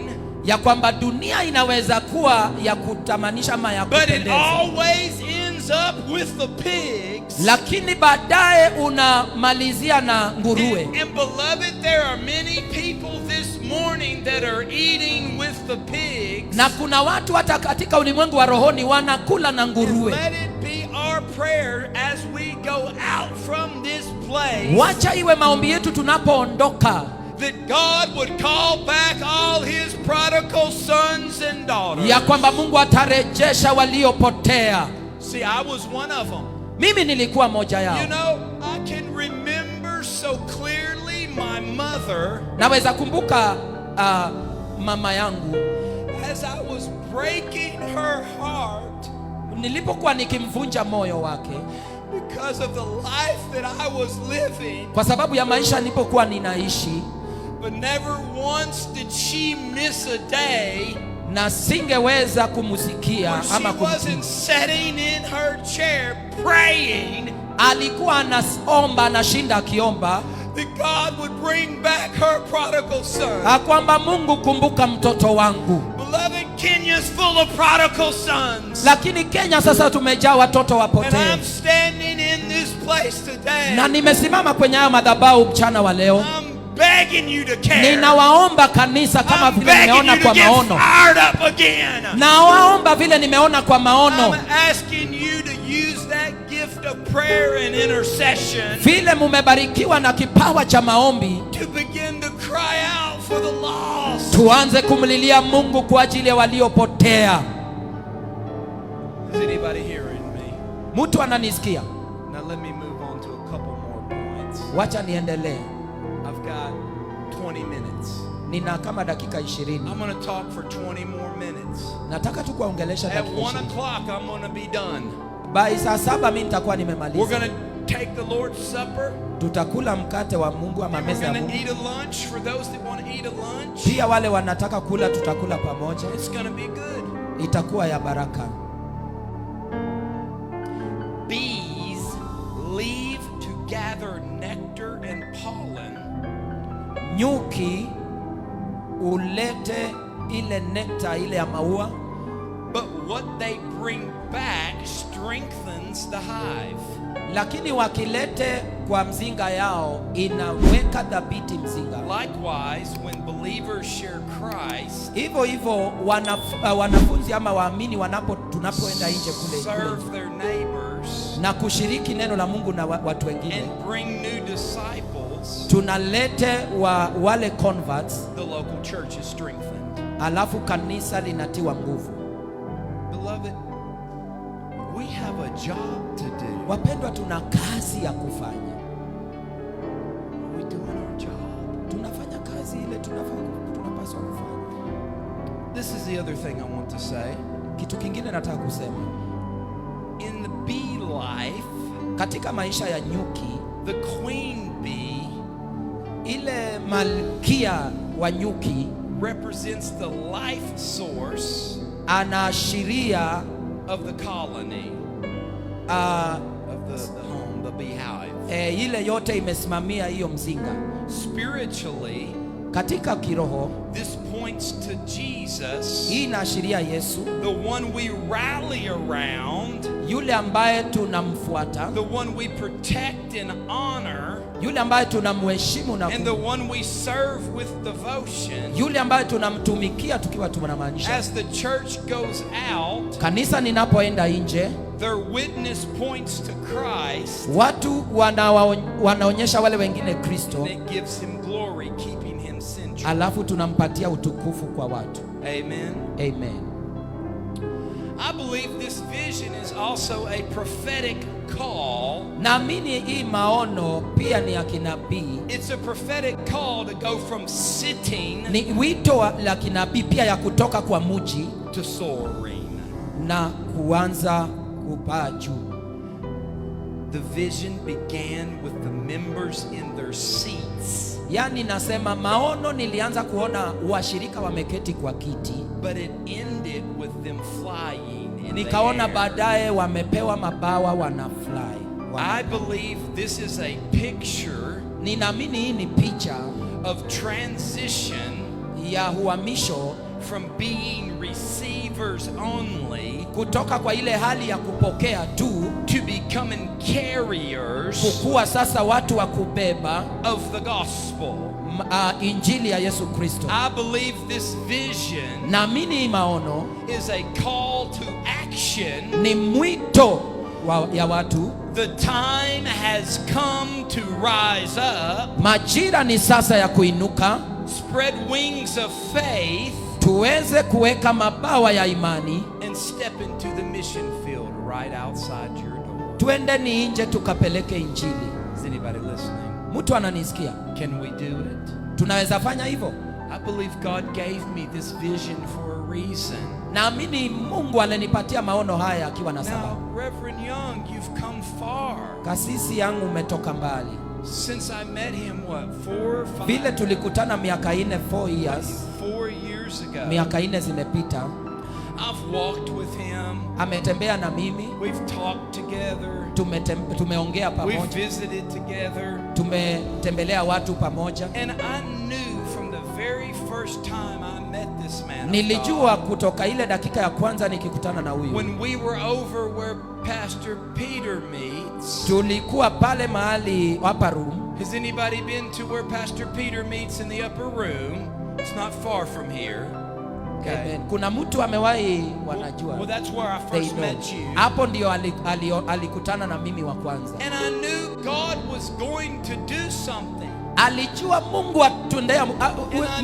ya kwamba dunia inaweza kuwa ya kutamanisha ama ya but it kupendeza, always ends up with the pigs. lakini baadaye unamalizia na nguruwe. And beloved, there are many people this morning that are eating with the pigs. Na kuna watu hata katika ulimwengu wa rohoni wanakula na And nguruwe. let it be our our prayer as we go out from this place, Wacha iwe maombi yetu tunapoondoka, that God would call back all his prodigal sons and daughters. ya kwamba Mungu atarejesha waliopotea. See, I was one of them. Mimi nilikuwa moja yao. You know, I can remember so clearly my mother, Naweza kumbuka mama yangu as I was breaking her heart nilipokuwa nikimvunja moyo wake because of the life that I was living, kwa sababu ya maisha nilipokuwa ninaishi, but never once did she miss a day na singeweza kumsikia when ama she wasn't kumtii. sitting in her chair praying Alikuwa anaomba, anashinda akiomba that God would bring back her prodigal son. kwamba Mungu, kumbuka mtoto wangu. Beloved, Kenya's full of prodigal sons. Lakini Kenya sasa tumejaa watoto And wapotevu, I'm standing in this place today. na nimesimama kwenye haya madhabahu mchana wa leo. I'm begging you to care. Ninawaomba kanisa kama I'm vile begging nimeona you to kwa get maono, fired up again. nawaomba vile nimeona kwa maono, I'm asking you to use that gift of prayer and intercession vile mumebarikiwa na kipawa cha maombi, to begin to cry out for the lost. tuanze kumlilia Mungu kwa ajili ya waliopotea. Is anybody hearing me? Mtu ananisikia? Now let me move on to a couple more points. Wacha niendelee. I've got 20 minutes. Nina kama dakika 20. I'm going to talk for 20 more minutes. Nataka tu kuongelesha At dakika 1 20. o'clock, I'm going to be done. By saa 7 mimi nitakuwa We're nimemaliza. going to take the Lord's Supper. Tutakula mkate wa Mungu ama We're meza ya going to Mungu. eat a lunch for those that want to eat a lunch. Pia wale wanataka kula, tutakula pamoja. It's going to be good. Itakuwa ya baraka. Bees leave to gather nectar and pollen, Nyuki ulete ile nekta ile ya maua, but what they bring back strengthens the hive. lakini wakilete kwa mzinga yao inaweka dhabiti mzinga. Likewise, when believers share Christ, Hivyo hivyo wanafunzi ama waamini tunapoenda nje kule serve their neighbors, na kushiriki neno la Mungu na watu wengine, and bring new disciples, tunalete wale converts, the local church is strengthened. alafu kanisa linatiwa nguvu. Beloved, we have a job to do. Wapendwa, tuna kazi ya kufanya. Are we doing our job? Tunafanya kazi ile tunapaswa kufanya. This is the other thing I want to say. Kitu kingine nataka kusema, In the bee life, katika maisha ya nyuki, the queen bee ile malkia wa nyuki represents the life source anaashiria of the colony, of the home, the beehive. ile yote imesimamia hiyo mzinga. Spiritually, Katika kiroho, this points to Jesus, hii inaashiria Yesu, the one we rally around, yule ambaye tunamfuata, the one we protect and honor, yule ambaye tunamheshimu na and the one we serve with devotion. yule ambaye tunamtumikia tukiwa tunamaanisha. As the church goes out, Kanisa ninapoenda nje, their witness points to Christ, watu wanaonyesha wale wengine Kristo, and it gives him glory, keeping him central. alafu tunampatia utukufu kwa watu. Amen. Amen. I believe this vision is also a prophetic call. Naamini hii maono pia ni ya kinabii, It's a prophetic call to go from sitting ni wito la kinabii pia ya kutoka kwa muji to soaring. na kuanza kupaa juu. The vision began with the members in their seats, Yaani nasema maono nilianza kuona washirika wameketi kwa kiti, but it ended with them flying in nikaona the air. baadaye wamepewa mabawa wanafly. I believe this is a picture Ninaamini hii ni picha of transition ya uhamisho from being receivers only kutoka kwa ile hali ya kupokea tu to becoming carriers kukuwa sasa watu wa kubeba of the gospel. injili ya Yesu Kristo. I believe this vision Naamini hii maono is a call to action ni mwito ya watu. The time has come to rise up. Majira ni sasa ya kuinuka. Spread wings of faith. Tuweze kuweka mabawa ya imani. And step into the mission field right outside your door. Tuendeni nje tukapeleke injili. Is anybody listening? Mtu ananisikia? Can we do it? Tunaweza fanya hivyo? I believe God gave me this vision for a reason. Naamini Mungu alinipatia maono haya akiwa na sababu. Now, Reverend Young, you've come far. Kasisi yangu umetoka mbali. Since I met him, what, 4 or 5? Vile tulikutana miaka 4, 4 years. 4 years ago. Miaka 4 zimepita. I've walked with him. Ametembea na mimi. We've talked together. Tumeongea pamoja. We've visited together. Tumetembelea watu pamoja. And I knew from the very first time I met this man. Nilijua kutoka ile dakika ya kwanza nikikutana na huyu. When we were over where Pastor Peter meets. Tulikuwa pale mahali upper room. Has anybody been to where Pastor Peter meets in the upper room? It's not far from here. Okay. Kuna mtu amewahi wanajua. Well, that's where I first met you. Hapo ndio alikutana na mimi wa kwanza. And I knew God was going to do something. Alijua Mungu atundea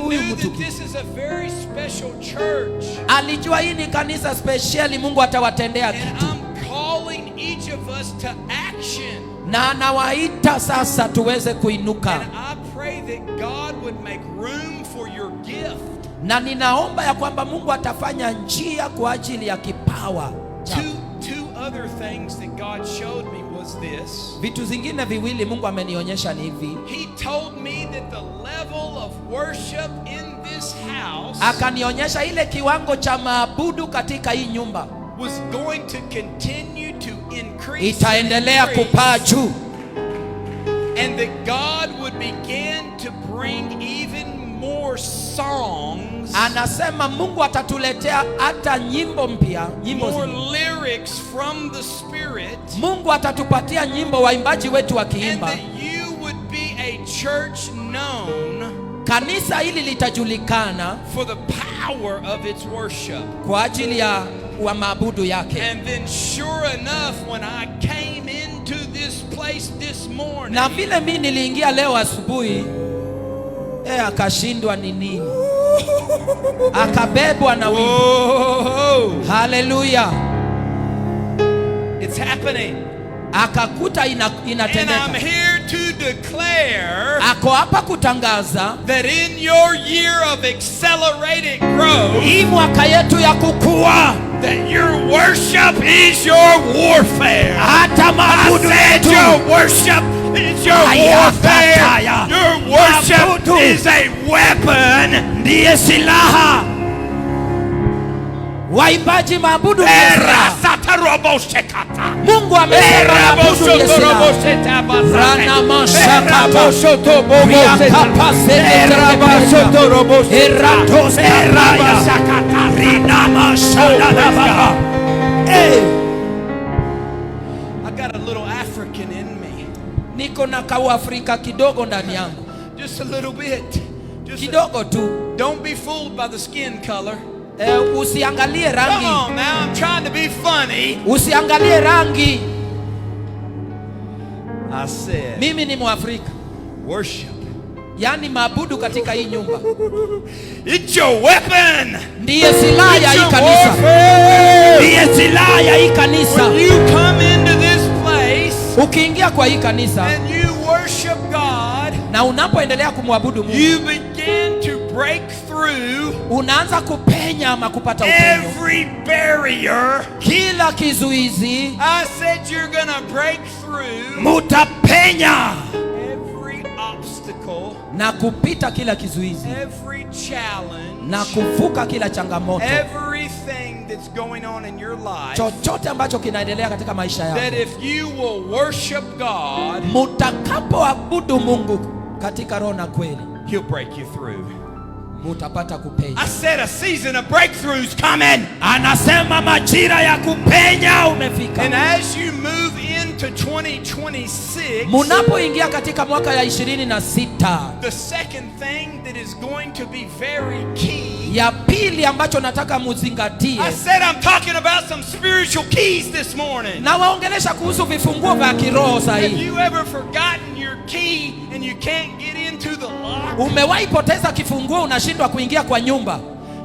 huyu mtu. This is a very special church. Alijua hii ni kanisa speciali, Mungu atawatendea kitu. And I'm calling each of us to action. Na anawaita sasa tuweze kuinuka. And I pray that God would make room for your gift. Na ninaomba ya kwamba Mungu atafanya njia kwa ajili ya kipawa. Two other things that God showed me was this. Vitu zingine viwili Mungu amenionyesha ni hivi. He told me that the level of worship in this house akanionyesha ile kiwango cha maabudu katika hii nyumba was going to continue to increase. Itaendelea kupaa juu. And that God would begin to bring even more songs. Anasema Mungu atatuletea hata nyimbo mpya, nyimbo more lyrics from the Spirit. Mungu atatupatia nyimbo waimbaji wetu wakiimba. And that you would be a church known. Kanisa hili litajulikana for the power of its worship. Kwa ajili ya maabudu yake. And then sure enough when I came into this place this morning. Na vile mimi niliingia leo asubuhi akashindwa ni nini? Akabebwa na wimbo. Hallelujah. It's happening. Akakuta inatendeka. And I'm here to declare ako hapa kutangaza that in your year of accelerated growth, hii mwaka yetu ya kukua, that your worship is your warfare. Hata maabudu yetu, your worship is your warfare. Your worship is a weapon. Ndiye silaha. Waimbaji maabudu Mungu amesema maabudu ndiye silaha. Rana mashakata I got a little African in me. Niko na kauafrika kidogo ndani yangu. Just a little bit. Kidogo tu. Don't be fooled by the skin color. Usiangalie rangi. Come on now, I'm trying to be funny. Usiangalie rangi. I said, mimi ni Mwafrika. Worship. Yani maabudu katika hii nyumba. It's your weapon. Ndiye silaha ya hii kanisa. Ndiye silaha ya hii kanisa. When you come into this place, ukiingia kwa hii kanisa, and you worship God, na unapoendelea kumwabudu Mungu, you begin to break through, unaanza kupenya ama kupata upenyo. Every barrier. Kila kizuizi. I said you're gonna break through. Mutapenya. Every obstacle. Na kupita kila kizuizi. Every challenge. Na kuvuka kila changamoto. Everything that's going on in your life. Chochote ambacho kinaendelea katika maisha yako. That if you will worship God, mutakapoabudu Mungu katika roho na kweli, He'll break you through. mutapata kupenya. I said a season of breakthroughs coming. Anasema majira ya kupenya umefika. And as you move into 2026, Munapoingia katika mwaka ya 26, the second thing that is going to be very key, ya pili ambacho nataka muzingatie, I said I'm talking about some spiritual keys this morning. na waongelesha kuhusu vifunguo vya kiroho Have sahihi. you ever forgotten your key and you can't get into the lock? Umewahi poteza kifunguo unashindwa kuingia kwa nyumba?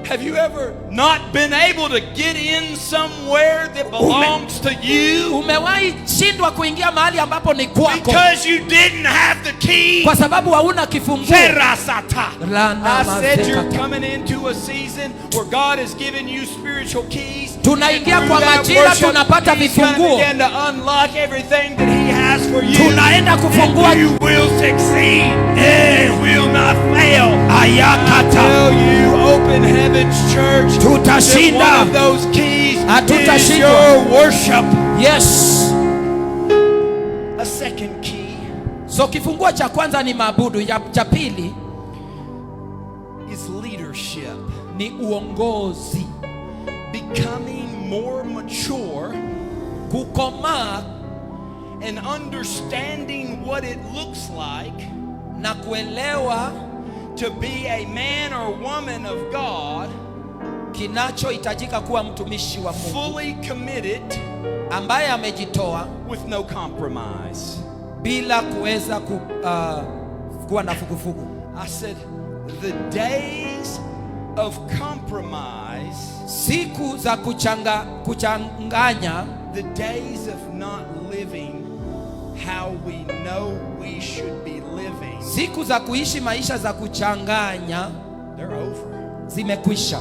Have you ever not been able to get in somewhere that belongs to you Umewahi shindwa kuingia mahali ambapo ni kwako because you didn't have the key? kwa sababu hauna kifunguo? Terasata. Lana I said you're mazekata. coming into a season where God has given you spiritual keys. Tunaingia And kwa through that majira worship, tunapata He's gonna vifunguo. begin to unlock everything that He has for you. Tunaenda kufungua. And you will succeed. You will not fail. I Ayakata. tell you, Open Heavens Church, Tutashinda. that one of those keys is Hatutashindwa. your worship. Yes. A second key So kifunguo cha kwanza ni maabudu, cha pili is leadership. ni uongozi, Becoming more mature kukomaa and understanding what it looks like na kuelewa to be a man or woman of God, kinachohitajika kuwa mtumishi wa Mungu fully committed ambaye amejitoa with no compromise. bila kuweza kuwa na fugufugu. I said, the days of compromise, Siku za kuchanganya, the days of not living how we know we should be living, siku za kuishi maisha za kuchanganya they're over. zimekwisha.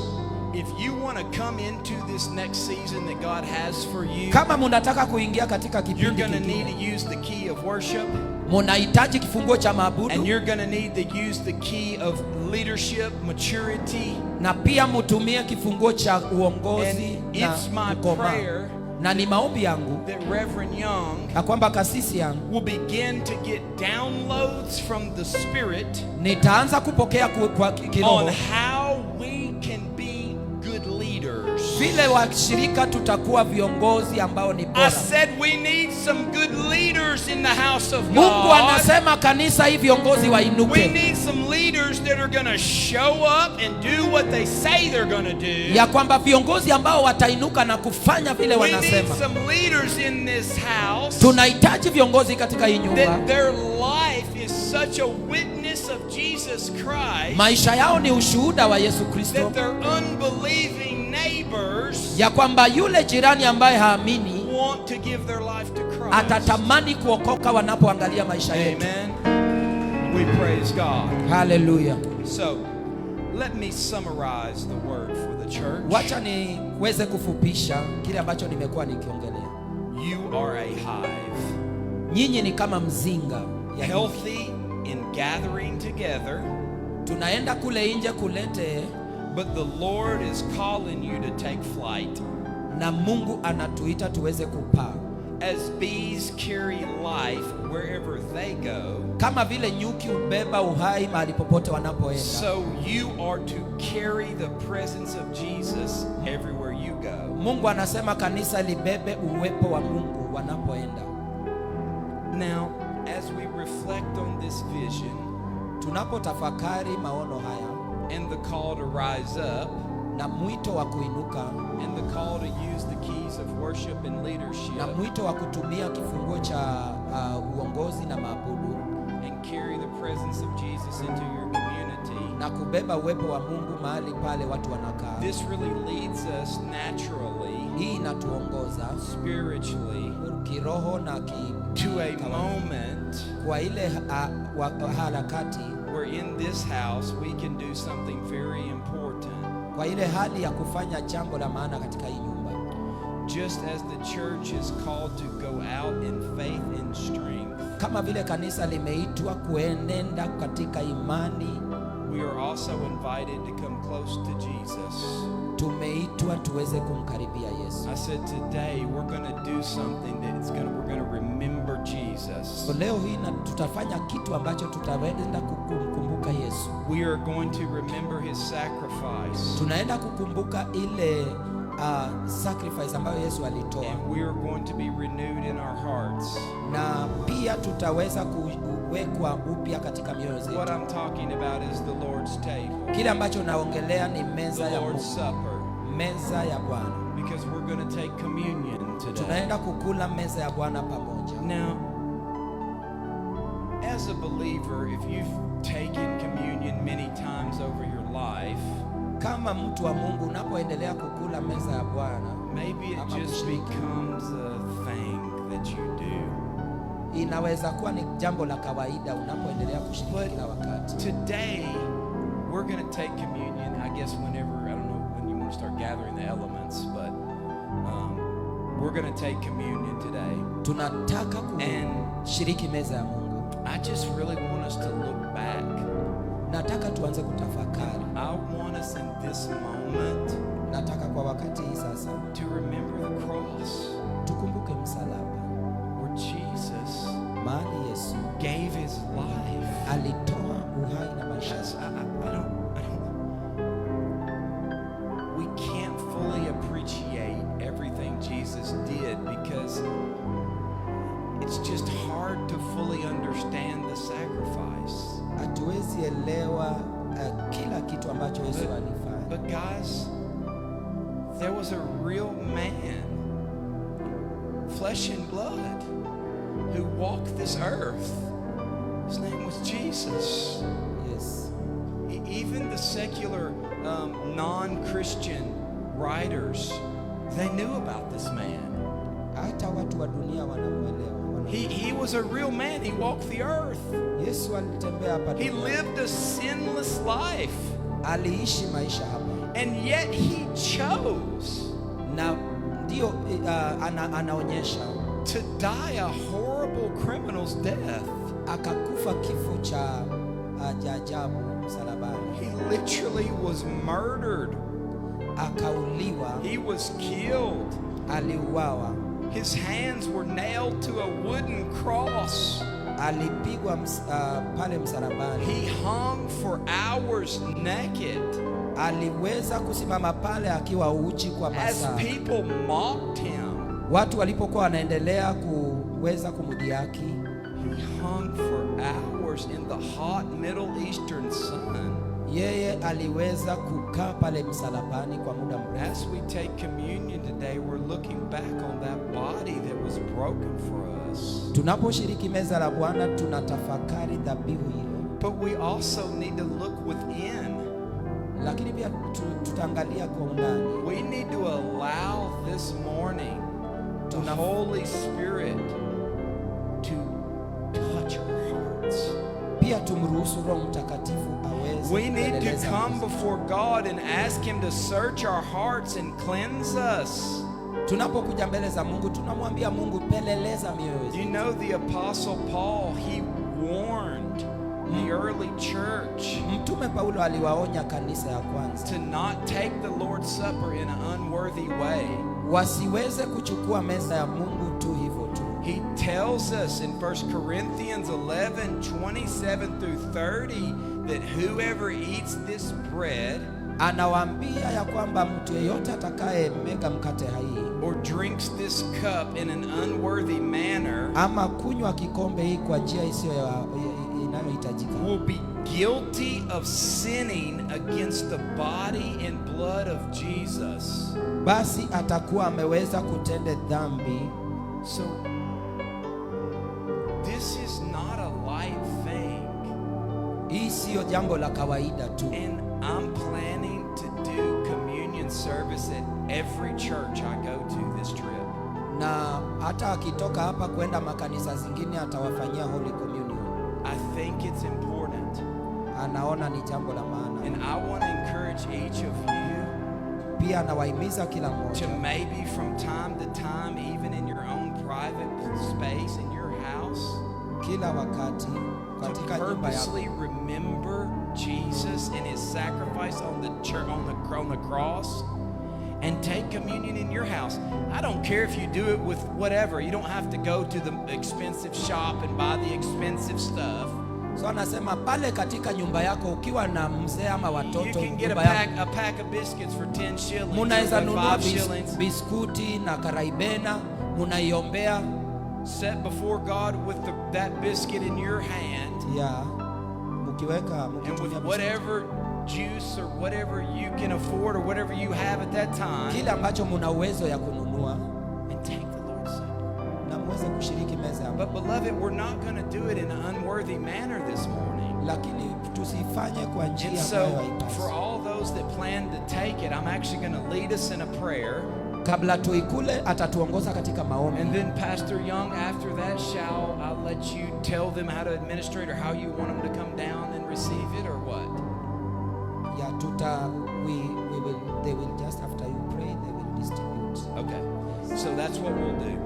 If you want to come into this next season that God has for you, Kama munataka kuingia katika you're kipindi going to need kingine, to use the key of worship, munahitaji kifunguo cha and maabudu, you're going to need to use the key of leadership, maturity. na pia mutumie kifunguo cha uongozi And na it's my kukomaa. prayer Na ni maombi yangu that Reverend Young ya kwamba kasisi yangu will begin to get downloads from the Spirit nitaanza kupokea kwa on kiroho how we can be good leaders. vile washirika tutakuwa viongozi ambao ni I bora. said we need some good leaders in the house of Mungu God. anasema kanisa hii viongozi We wainuke, need some leaders that are going to show up and do what they say they're going to do. ya kwamba viongozi ambao watainuka na kufanya vile We need wanasema. some leaders in this house Tunahitaji viongozi katika hii nyumba, that their life is such a witness of Jesus Christ, maisha yao ni ushuhuda wa Yesu Kristo, that their unbelieving neighbors ya kwamba yule jirani ambaye haamini want to give their life to Christ. atatamani kuokoka wanapoangalia maisha yetu. Amen. We praise God. Haleluya. So, let me summarize the word for the church. Wacha niweze kufupisha kile ambacho nimekuwa nikiongelea. You are a hive, Nyinyi ni kama mzinga ya healthy in gathering together, tunaenda kule nje kulete, but the Lord is calling you to take flight. na Mungu anatuita tuweze kupaa. As bees carry life wherever they go, Kama vile nyuki hubeba uhai mahali popote wanapoenda, so you are to carry the presence of Jesus everywhere you go. Mungu anasema kanisa libebe uwepo wa Mungu wanapoenda. Now, as we reflect on this vision Tunapotafakari maono haya and the call to rise up na mwito wa kuinuka and the call to use the keys of worship and leadership na mwito wa kutumia kifunguo cha uongozi na maabudu and carry the presence of Jesus into your community, na kubeba uwepo wa Mungu mahali pale watu wanakaa, this really leads us naturally, hii inatuongoza spiritually, kiroho na to a moment kwa ile harakati, where in this house we can do something very important. kwa ile hali ya kufanya jambo la maana katika hii nyumba. Just as the church is called to go out in faith and strength, Kama vile kanisa limeitwa kuenenda katika imani, we are also invited to come close to Jesus. tumeitwa tuweze kumkaribia Yesu. I said today we're going to do something we're going to remember remember Jesus. So leo hii tutafanya kitu ambacho tutaenda kukumbuka Yesu. We are going to remember his sacrifice. Tunaenda kukumbuka ile sacrifice ambayo Yesu alitoa. And we are going to be renewed in our hearts. Na pia tutaweza kuwekwa upya katika mioyo zetu. What I'm talking about is the Lord's table. Kile ambacho naongelea ni meza The ya Lord's Mungu. Supper. Meza ya Bwana. Because we're going to take communion today. Tunaenda kukula meza ya Bwana pamoja. Now, as a believer, if you've taken communion many times over your life, Kama mtu wa Mungu unapoendelea kukula meza ya Bwana, maybe it ama just kushiriki, becomes a thing that you do. inaweza kuwa ni jambo la kawaida unapoendelea kushiriki kila wakati. Today, we're going to take communion, I guess whenever, I don't know when you want to start gathering the elements, but we're going to take communion today. Tunataka kushiriki meza ya Mungu. I just really want us to look back. Nataka tuanze kutafakari. I want us in this moment Nataka kwa wakati hii sasa to remember the cross, tukumbuke msalaba, where Jesus mahali Yesu gave his life. alitoa uhai na maisha. We can't fully appreciate everything Jesus did because it's just hard to fully understand the sacrifice. Hatuwezi elewa kila kitu ambacho Yesu alifanya. But guys, there was a real man, flesh and blood, who walked this earth. His name was Jesus. Yes. Even the secular, non-Christian writers, they knew about this man. Hata watu wa dunia wanamuelewa. He was a real man. He walked the earth. Yesu alitembea hapa He duniani. lived a sinless life. Aliishi maisha hapa. And yet he chose Na ndio anaonyesha to die a horrible criminal's death. akakufa kifo cha ajabu msalabani. He literally was murdered. Akauliwa, He was killed. aliuawa, His hands were nailed to a wooden cross. alipigwa pale msalabani. He hung for hours naked Aliweza kusimama pale akiwa uchi kwa as masaa. people mocked him. Watu walipokuwa wanaendelea kuweza kumdhihaki, He hung for hours in the hot Middle Eastern sun. yeye aliweza kukaa pale msalabani kwa muda mrefu. As we take communion today, we're looking back on that body that was broken for us. Tunaposhiriki meza la Bwana tunatafakari dhabihu hilo, But we also need to look within. lakini pia tutaangalia kwa undani. We need to allow this morning the Holy Spirit to touch our hearts. Pia tumruhusu Roho Mtakatifu aweze We need to kuendeleza come maisha. before God and ask Him to search our hearts and cleanse us. Tunapokuja mbele za Mungu tunamwambia Mungu, peleleza mioyo You yetu. know, the Apostle Paul, he warned the early church Mtume Paulo aliwaonya kanisa ya kwanza to not take the Lord's Supper in an unworthy way. wasiweze kuchukua meza ya Mungu tu hivyo tu. He tells us in 1 Corinthians 11:27 through 30 that whoever eats this bread Anawaambia ya kwamba mtu yeyote atakaye mega mkate hii or drinks this cup in an unworthy manner ama kunywa kikombe hii kwa njia isiyo inayohitajika will be guilty of sinning against the body and blood of Jesus. basi atakuwa ameweza kutenda dhambi. So this is not a light thing. Hii siyo jambo la kawaida tu, And I'm planning to do communion service at every church I go to this trip. na hata akitoka hapa kwenda makanisa zingine atawafanyia Holy Communion. I think it's important. Anaona ni jambo la maana. And I want to encourage each of you Pia anawahimiza kila to mmoja maybe from time to time, even in your own private space in your house, kila wakati to katika nyumba yako purposely remember Jesus and His sacrifice on the cross, and take communion in your house. I don't care if you do it with whatever. You don't have to go to the expensive shop and buy the expensive stuff. So anasema pale katika nyumba yako ukiwa na mzee ama You watoto can get nyumba yako, a pack of biscuits for 10 shillings. munaweza or nunua 5 shillings. biskuti na karaibena, munaiombea Set before God with that biscuit in your hand. ya mukiweka And mukitumia with biskuti. whatever juice or whatever you can afford or whatever you have at that time, Kile ambacho muna uwezo ya kununua and take the Lord's Supper. na muweze kushiriki meza ya Bwana. But beloved, we're not going to do it in an unworthy manner this morning. Lakini tusifanye kwa And njia so, ambayo haipasi. for all those that plan to take it, I'm actually going to lead us in a prayer. Kabla tuikule atatuongoza katika maombi. And then Pastor Young, after that, shall I let you tell them how to administer it or how you want them to come down and receive it or what? Ya they will just after you pray they will distribute. Okay, so that's what we'll do.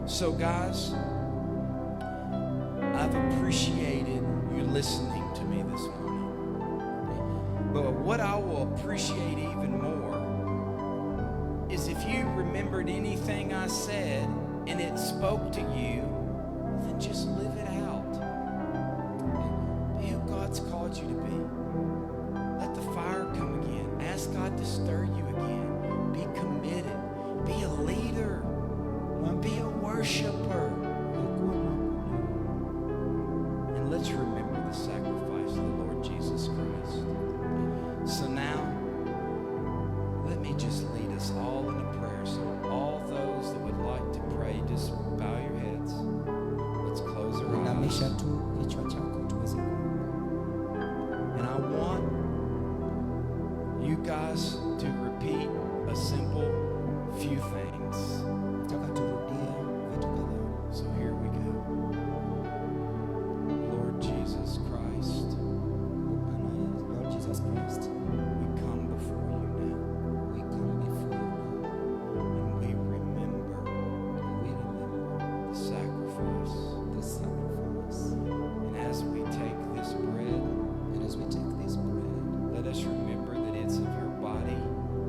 So guys, I've appreciated you listening to me this morning. But what I will appreciate even more is if you remembered anything I said and it spoke to you, then just live it out. Be who God's called you to be. Let the fire come again. Ask God to stir you again. Be committed. Be a leader. Be a worshiper. And let's remember the sacrifice of the Lord Jesus Christ. So now, let me just lead us all in a prayer. So all those that would like to pray, just bow your heads. Let's close our eyes. Inamisha tu kichwa chako tuweze And I want you guys to repeat a simple few things. kutaka turudie vitu kadhaa. So here we go. Lord Jesus Christ, Lord Jesus Christ, we come before you now we come before you and we remember now. We remember the sacrifice. the sacrifice. And as we take this bread, And as we take this bread, let us remember that it's of your body.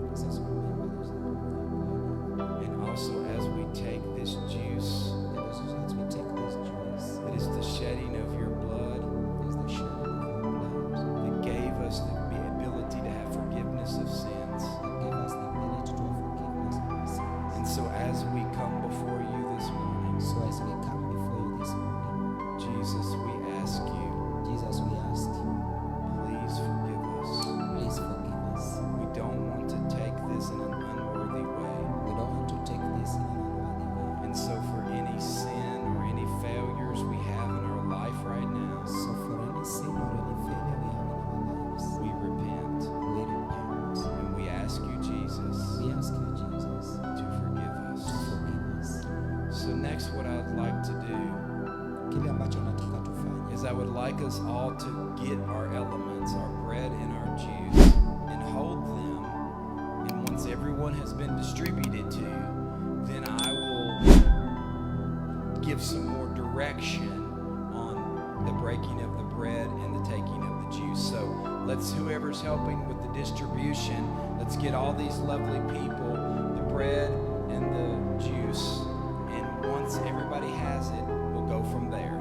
let us remember this body. And also as we take this juice, And also as we take this juice, that is the shedding of your blood is the shedding of your blood that gave us the ability to have forgiveness of sins. that gave us the ability to have forgiveness of our sins. And so as we come before you this morning, So as we come before you this morning, Jesus, we ask you, Jesus, we ask you, please forgive us. please forgive us. We don't want to take this in an unworthy way. We don't want to take this in an unworthy way. And so for any sin or any failures we have in our life right now, So for any sin or any failure we have in our lives, we repent. we repent. And we ask you, Jesus, We ask you, Jesus, to forgive to us. forgive us. So next what I'd like to do Kile ambacho nataka tufanye is I would like us all to get our elements, our bread and our juice, and hold them. And once everyone has been distributed to, then I will give some more direction on the breaking of the bread and the taking of the juice. So let's, whoever's helping with the distribution, let's get all these lovely people the bread and the juice. And once everybody has it, we'll go from there.